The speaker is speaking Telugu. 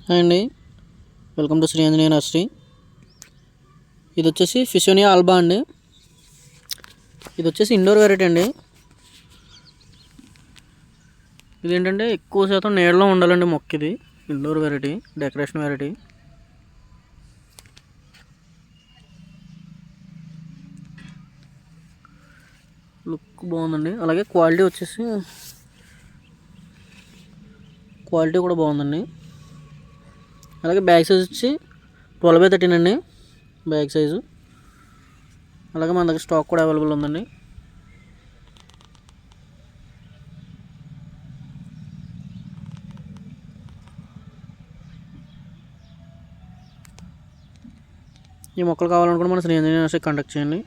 హాయ్ అండి. Welcome to Shri Anjaneya nursery. ఇది వచ్చేసి ఫిషోనియా ఆల్బా అండి. ఇది వచ్చేసి ఇండోర్ వెరైటీ అండి. ఇదేంటంటే ఎక్కువ శాతం నీడలో ఉండాలండి మొక్క. ఇది indoor variety, decoration variety. Look బాగుందండి. అలాగే క్వాలిటీ వచ్చేసి క్వాలిటీ కూడా బాగుందండి. అలాగే బ్యాగ్ సైజ్ వచ్చి 12/13 అండి బ్యాగ్ సైజు. అలాగే మన దగ్గర స్టాక్ కూడా అవైలబుల్ ఉందండి. ఈ మొక్కలు కావాలనుకుంటే మన శ్రీ ఆంజనేయ నర్సరీ కాంటాక్ట్ చేయండి.